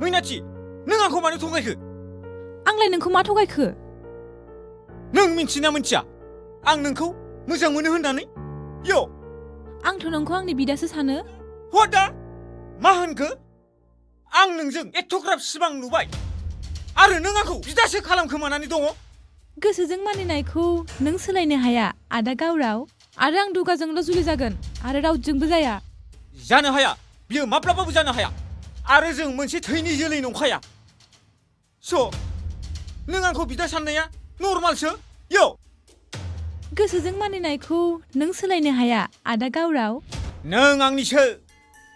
मैनाथि नों आंखौ मानो थगायखो आंलाय नोंखौ मा थगायखो नों मिन्थिना मिन्थिया आं नोंखौ मोजां मोनो होननानै यो आंथ' नोंखौ आंनि बिदासो सानो What दा मा होनखो आं नोंजों एथ'ग्राब सिमां नुबाय आरो नों आंखौ बिदासो खालामखोमानानै दङ गोसोजों मानिनायखौ नों सोलायनो हाया आदा गावराव आरो आं दुगाजोंल' जुलि जागोन आरो रावजोंबो जाया जानो हाया बियो माब्लाबाबो जानो हाया आरो जों मोनसे थैनि जोलै नंखाया स' नों आंखौ बिदा साननाया नर्मालसो यो गोसोजों मानिनायखौ नों सोलायनो हाया आदा गावराव नों आंनिसो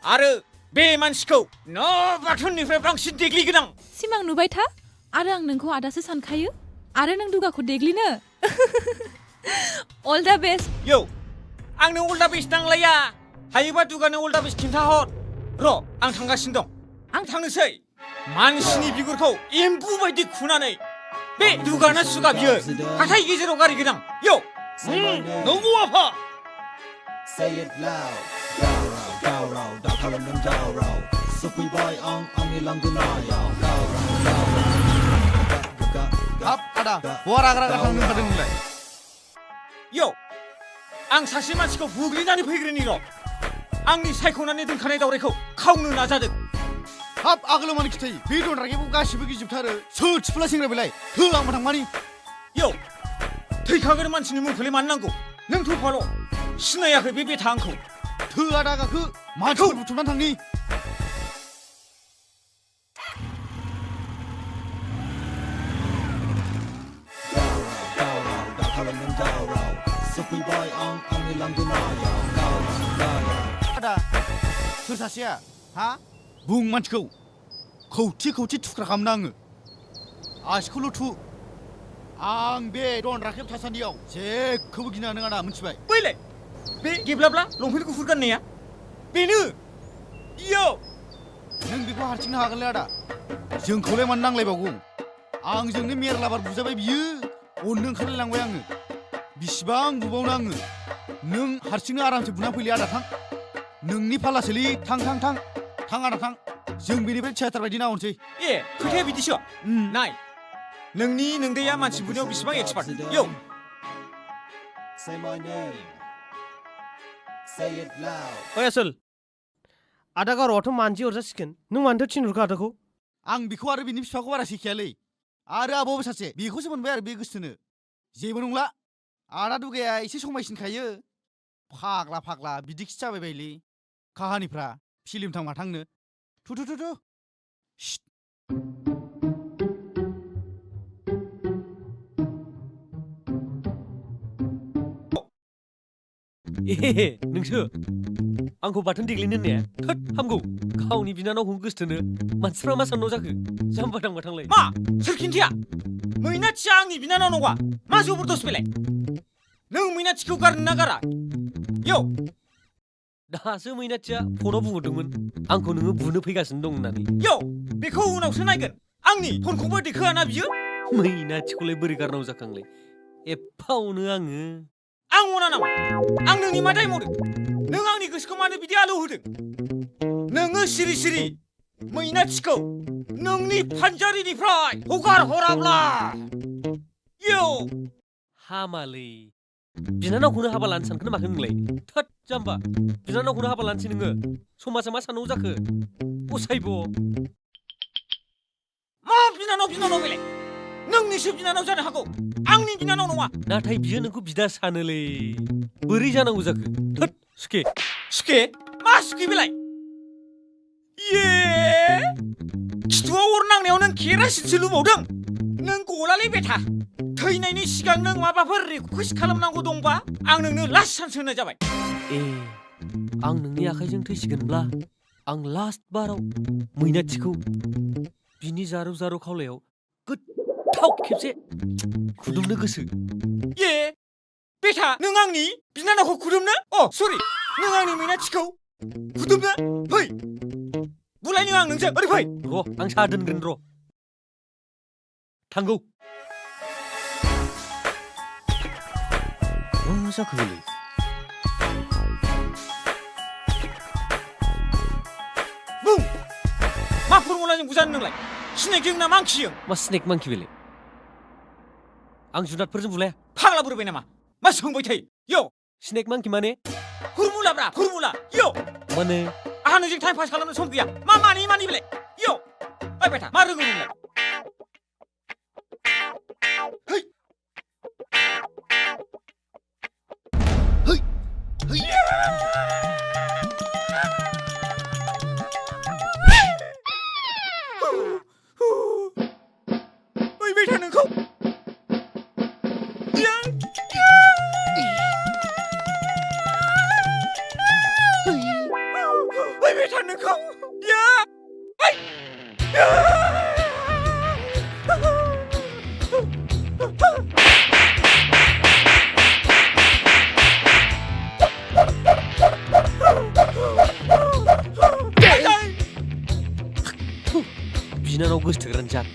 आरो बे मानसिखौ न' बाथोननिफ्राय बांसिन देग्लिगोन आं सिमां नुबाय था आरो आं नोंखौ आदासो सानखायो आरो नों दुगाखौ देग्लिनो अल दा बेस्ट यो आंनो अल दा बेस्ट नांलाया हायोबा दुगानो अल दा बेस्ट खिन्थाहर र' आं थांगासिनो दं आं थांनोसै मानसिनि बिगुरखौ एम्बु बायदि खुनानै बे दुगाना सुगा बियो हाथाय गेजेराव गारिगोन आं यो नंगौ आफा Say it loud गावराव दा खालामदों दावराव सफैबाय आं आंनि लांगोनायाव हाब आदा बहा रागा रागा थांनो ओंखारदों नोंलाय यो आं सासे मानसिखौ बुग्लिनानै फैग्रोनि र' आंनि सायख'नानै दोनखानाय दावरायखौ खावनो नाजादों हाब आगोलाव मानो खिथायो बे दनरागेखौ गासिबो गिजोबथारो सोर थिफुला सेंग्रा बेलाय हो आंबो थांमानि यो थैखागोन मानसिनि मुंखौलाय मानो नांगौ नों थफाल' सिनायाखै बे बेथा आंखौ थो आदा गाखो मानसिफोर बुथुमनानै थांनि गावराव दा खालामदों दावराव सफैबाय आं आंनि लांगोनायाव आदा सोर सासेया हा बुं मानसिखौ खौथि थुख्रा खालामना आङो आसिखौल' थु आं बे दन राखेब थासान्दियाव जेखौबो गिना नों आदा मिथिबाय बैलाय बे गेब्लाब्ला लंपेन्ट गुफुर गाननाया बेनो यो नों बेखौ हारसिंनो हागोनलै आदा जोंखौलाय मानो नांलायबावगौ आंजोंनो मेरला बार बुजाबाय बियो अननो ओंखारलायलांबाय आङो बिसिबां बुबावनो आङो नों हारसिंनो आरामसे बुना फैलै आदा थां नोंनि फालासोलै थां आदा थां जों बेनिफ्राय थियाटार बायदि नाहरनोसै ए खोथाया बिदिसो नाय नोंनि नोंदैया मानसि बुनायाव बेसेबां एक्सपार्ट यो Say my name Say it loud ओइ आसोल आदा गावरावथ' मानसि हरजासिगोन नों मानोथो थिनहरखो आदाखौ आं बेखौ आरो बिनि बिफाखौ बारा सैखायालै आरो आब'बो सासे बेखौसो मोनबाय आरो बे गोसोथोनो जेबो नंला आदा दुगाया एसे समायसिनखायो फाग्ला बिदिखि जाबाय बायलै काहानिफ्रा फिल्म थांबा थांनो थु ए नोंसो आंखौ बाथोन देग्लिनो होननाया थोद हामगौ गावनि बिनानावखौ गोसथोनो मानसिफ्रा मा साननाव जाखो जाम्बा थांलाय मा सोर खिन्थिया मैनाथिया आंनि बिनानाव नङा मा जबरदस्त बेलाय नों मैनाथिखौ गारनो ना गारा यो दासो मैनाथिया फनाव बुंहरदोंमोन आंखौ नोङो बुनो फैगासिनो दं होननानै यो बेखौ उनावसो नायगोन आंनि फनखौबो देखोआना बियो मैनाथिखौलाय बोरै गारनांगौ जाखांलै एफावनो आङो आं अना नामा आं नोंनि मा दाय मावदों नों आंनि गोसोखौ मानो बिदि आलौ होदों नोङो सिरि मैनाथिखौ नोंनि फानजारिनिफ्राय हगार हराब्ला यो हामालै बिनानावखौनो हाबा लानो सानखोना माखो नोंलाय थोद जाम्बा बिनानावखौनो हाबा लानोसै नोङो समाजा मा साननांगौ जाखो असायब' मा बिनानाव बेलाय नोंनिसो बिनानाव जानो हागौ आंनि बिनानाव नङा नाथाय बियो नोंखौ बिदा सानोलै बोरै जानांगौ जाखो थोद सुखे मा सुखे बेलाय ये खिथुआव अर नांनायाव नों केरासिनसो लुबावदों नों गलालै बेथा थैनायनि सिगां नों माबाफोर रिकुवेस्ट खालामनांगौ दंबा आं नोंनो लास्ट चान्स होनाय जाबाय ए आं नोंनि आखाइजों थैसिगोनब्ला आं लास्ट बाराव मैनाथिखौ बिनि जारौ खावलायाव गोथाव खेबसे खुदुमनो गोसो ये बेथा नों आंनि बिनानावखौ खुदुमनो सरि नों आंनि मैनाथिखौ खुदुमनो फै बुलायनो आं नोंजों ओरै फै र' आं साहा दोनगोन र' थांगौ मा जाखो बेलाय बुं मा फर्मुलाजों बुजानो नोंलाय सिनेकजों ना मांखिजों मा स्नेक मांखि बेलाय आं जुनादफोरजों बुलाया फाग्ला बोरबाय नामा मा सोंबाय थायो यो स्नेक मांखि माने फर्मुलाब्रा फर्मुला यो माने आहा नोंजों टाइम पास खालामनो सम गैया मा मानि बेलाय यो ओइ बेटा मा रोङो नोंलाय है है है ओइ बेटा नोंखौ ओइ बेटा नोंखौ या बिनानाव गोसोथोग्रानि जात